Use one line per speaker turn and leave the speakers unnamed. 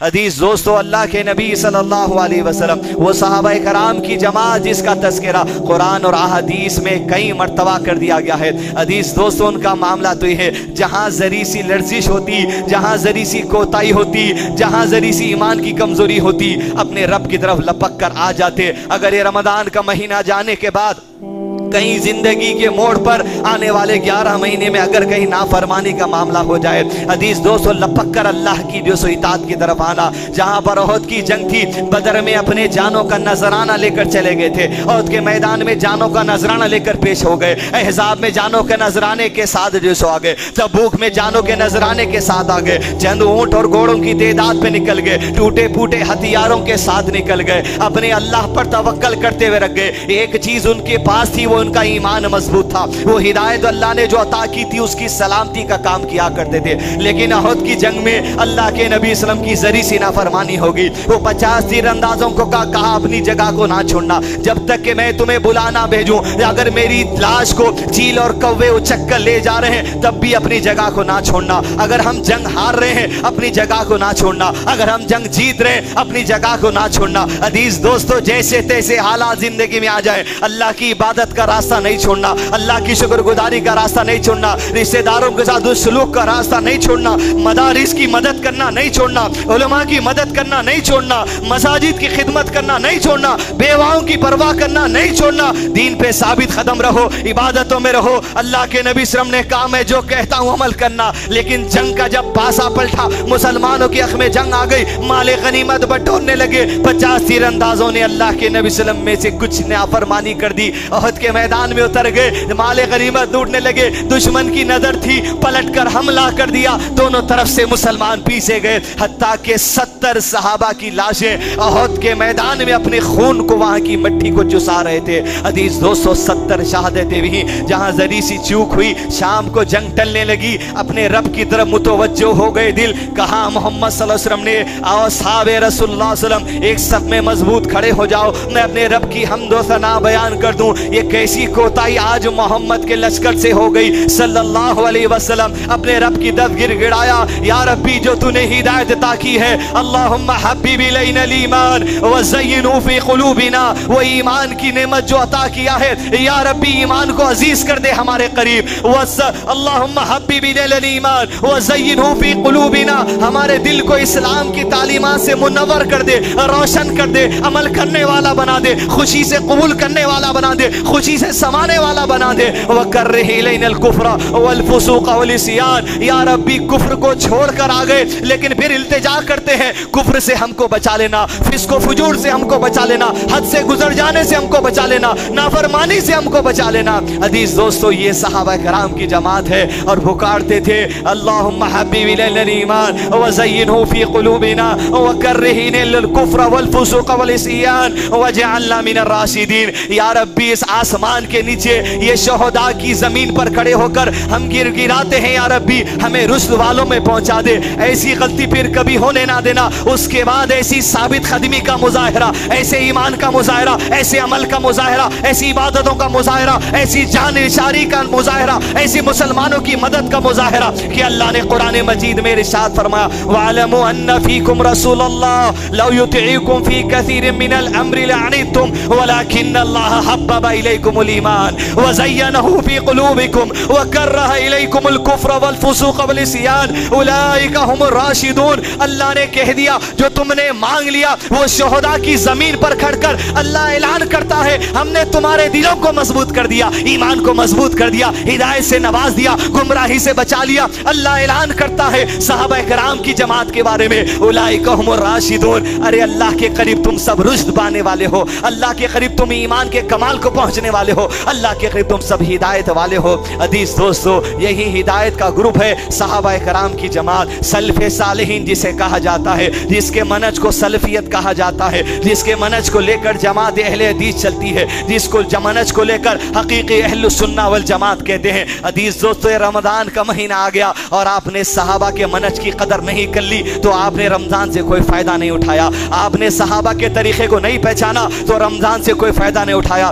عزیز دوستو، اللہ کے نبی صلی اللہ علیہ وسلم وہ صحابہ کرام کی جماعت جس کا تذکرہ قرآن اور احادیث میں کئی مرتبہ کر دیا گیا ہے۔ عزیز دوستو، ان کا معاملہ تو یہ ہے، جہاں ذری سی لرزش ہوتی، جہاں ذری سی کوتاہی ہوتی، جہاں ذری سی ایمان کی کمزوری ہوتی، اپنے رب کی طرف لپک کر آ جاتے۔ اگر یہ رمضان کا مہینہ جانے کے بعد کہیں زندگی کے موڑ پر آنے والے 11 مہینے میں اگر کہیں نافرمانی کا معاملہ ہو جائے، عزیز دوستو، لپک کر اللہ کی جو سو اطاعت کی طرف آنا۔ جہاں پر احد کی جنگ تھی، بدر میں اپنے جانوں کا نذرانہ لے کر چلے گئے تھے، احد کے میدان میں جانوں کا نذرانہ لے کر پیش ہو گئے، احزاب میں جانوں کے نذرانے کے ساتھ جو سو آگئے، تبوک میں جانوں کے نذرانے کے ساتھ آگئے، چند اونٹ اور گھوڑوں کی تعداد پہ نکل گئے، ٹوٹے پھوٹے ہتھیاروں کے ساتھ نکل گئے، اپنے اللہ پر توکل کرتے ہوئے رکھ گئے۔ ایک چیز ان کے پاس تھی، وہ ان کا ایمان مضبوط تھا، وہ ہدایت اللہ نے جو عطا کی تھی اس کی سلامتی کا کام کیا کرتے تھے۔ لیکن احد کی جنگ میں اللہ کے نبی صلی اللہ علیہ وسلم کی ذری سی نافرمانی ہوگی۔ وہ 50 تیر اندازوں کو کہا اپنی جگہ کو نہ چھوڑنا جب تک کہ میں تمہیں بلانا بھیجوں، اگر میری لاش کو چیل اور کوے اچک کر لے جا رہے ہیں تب بھی اپنی جگہ کو نہ چھوڑنا، اگر ہم جنگ ہار رہے ہیں اپنی جگہ کو نہ چھوڑنا، اگر ہم جنگ جیت رہے ہیں اپنی جگہ کو نہ چھوڑنا۔ عزیز دوستو، جیسے تیسے حالات زندگی میں آ جائے، اللہ کی عبادت کا راستہ نہیں چھوڑنا، اللہ کی شکر گزاری کا راستہ نہیں چھوڑنا، رشتہ داروں کے ساتھ سلوک کا راستہ نہیں چھوڑنا، مدارس کی مدد کرنا نہیں چھوڑنا، علماء کی مدد کرنا نہیں چھوڑنا، مساجد کی خدمت کرنا نہیں چھوڑنا، بیواؤں کی پرواہ کرنا نہیں چھوڑنا، دین پہ ثابت قدم رہو، عبادتوں میں رہو۔ اللہ کے نبی صلی اللہ علیہ وسلم نے کہا میں جو کہتا ہوں عمل کرنا۔ لیکن جنگ کا جب پاسا پلٹا، مسلمانوں کی حق میں جنگ آ گئی، مال غنیمت بٹورنے لگے، 50 تیر اندازوں نے اللہ کے نبی صلی اللہ علیہ وسلم میں سے کچھ نافرمانی کر دی، احد کے میدان میں اتر گئے، مال غنیمت لوٹنے لگے، دشمن کی نظر تھی، پلٹ کر حملہ کر دیا، دونوں طرف سے مسلمان پیچھے گئے، حتیٰ کہ 70 صحابہ کی لاشیں احد کے میدان میں اپنے خون کو وہاں کی مٹی کو چسا رہے تھے۔ عزیز دوستو، 70 شہادتیں بھی، جہاں ذری سی چوک ہوئی، شام کو جنگ ٹلنے لگی، اپنے رب کی طرف متوجہ ہو گئے دل۔ کہا محمد صلی اللہ علیہ وسلم نے، آؤ صحاب رسول اللہ صلی اللہ علیہ وسلم ایک صف میں مضبوط کھڑے ہو جاؤ، میں اپنے رب کی حمد و ثنا بیان کر دوں۔ یہ کیسی کوتاہی آج محمد کے لشکر سے ہو گئی صلی اللہ علیہ وسلم۔ اپنے رب کی طرف گر گڑایا، یا ربی جو تو نے ہدایت عطا کی ہے، اللہم حبب الینا الایمان وزینہ فی قلوبنا، وہ ایمان کی نعمت جو عطا کیا ہے، یا ربی ایمان کو عزیز کر دے ہمارے قریب۔ اللہم حبب الینا الایمان وزینہ فی قلوبنا، ہمارے دل کو اسلام کی تعلیمات سے منور کر دے، روشن کر دے، عمل کرنے والا بنا دے، خوشی سے قبول کرنے والا بنا دے، خوشی سے سمانے والا بنا دے۔ وَكَرِّهْ إِلَيْنَا الْكُفْرَ وَالْفُسُوقَ وَالْعِصْيَانَ، یا ربی کفر کو چھوڑ کر آ گئے، لیکن پھر التجا کرتے ہیں، کفر سے ہم کو بچا لینا، فسق و فجور سے ہم کو بچا لینا، حد سے گزر جانے سے ہم کو بچا لینا، نافرمانی سے ہم کو بچا لینا۔ عزیز دوستو، یہ صحابہ کرام کی جماعت ہے، اور پکارتے تھے اللہم حبب الینا الایمان وزینہ فی قلوبنا وکرہ الینا الکفر والفسوق والعصیان واجعلنا من الراشدین۔ یا ربی، اس آسمان کے نیچے یہ شہداء کی زمین پر کھڑے ہو کر ہم گر گراتے ہیں، یا ربی ہمیں رشد والوں میں پہنچا دے، ایسی غلطی پھر کبھی ہونے نہ دینا۔ اس کے بعد ایسی ثابت قدمی کا مظاہرہ، ایسے ایمان کا مظاہرہ، ایسے عمل کا مظاہرہ، ایسی عبادتوں کا مظاہرہ، ایسی جان نثاری کا مظاہرہ، ایسی مسلمانوں کی مدد کا مظاہرہ کہ اللہ نے قرآن مجید میں ارشاد فرمایا وَاعْلَمُوا أَنَّ فِيكُمْ رَسُولَ اللَّهِ لَوْ يُطِيعُكُمْ فِي كَثِيرٍ مِّنَ الْأَمْرِ لَعَنِتُّمْ وَلَكِنَّ اللَّهَ حَبَّبَ إِلَيْكُمُ الْإِيمَانَ وَزَيَّنَهُ فِي قُلُوبِكُمْ وَكَرَّهَ إِلَيْكُمُ الْكُفْرَ وَالْفُسُوقَ وَالْعِصْيَانَ أُولَٰئِكَ هُمُ الرَّاشِدُونَ۔ اللہ نے کہہ دیا جو تم نے مانگ لیا، وہ شہداء کی زمین پر کھڑ کر اللہ اعلان کرتا ہے ہم نے تمہارے دلوں کو مضبوط کر دیا، ایمان کو مضبوط کر دیا، ہدایت سے نواز دیا، گمراہی سے بچا لیا۔ اللہ اعلان کرتا ہے صحابہ کرام کی جماعت کے بارے میں اولئک هم الراشدون، ارے اللہ کے قریب تم سب رشد پانے والے ہو، اللہ کے قریب تم ایمان کے کمال کو پہنچنے والے ہو، اللہ کے قریب تم سب ہدایت والے ہو۔ عزیز دوستو، یہی ہدایت کا گروپ ہے صحابہ کرام کی جماعت، سلف صالحین جسے کہا جاتا ہے، جس کے منہج کو سلفیت کہا جاتا ہے، جس کے منہج کو لے کر جماعت اہل حدیث چلتی ہے، جس کو منہج کو لے کر حقیقی اہل السنہ والجماعت کہتے ہیں۔ عزیز دوستو، رمضان کا مہینہ آ گیا اور آپ نے صحابہ کے منہج کی قدر نہیں کر لی تو آپ نے رمضان سے کوئی فائدہ نہیں اٹھایا، آپ نے صحابہ کے طریقے کو نہیں پہچانا تو رمضان سے کوئی فائدہ نہیں اٹھایا۔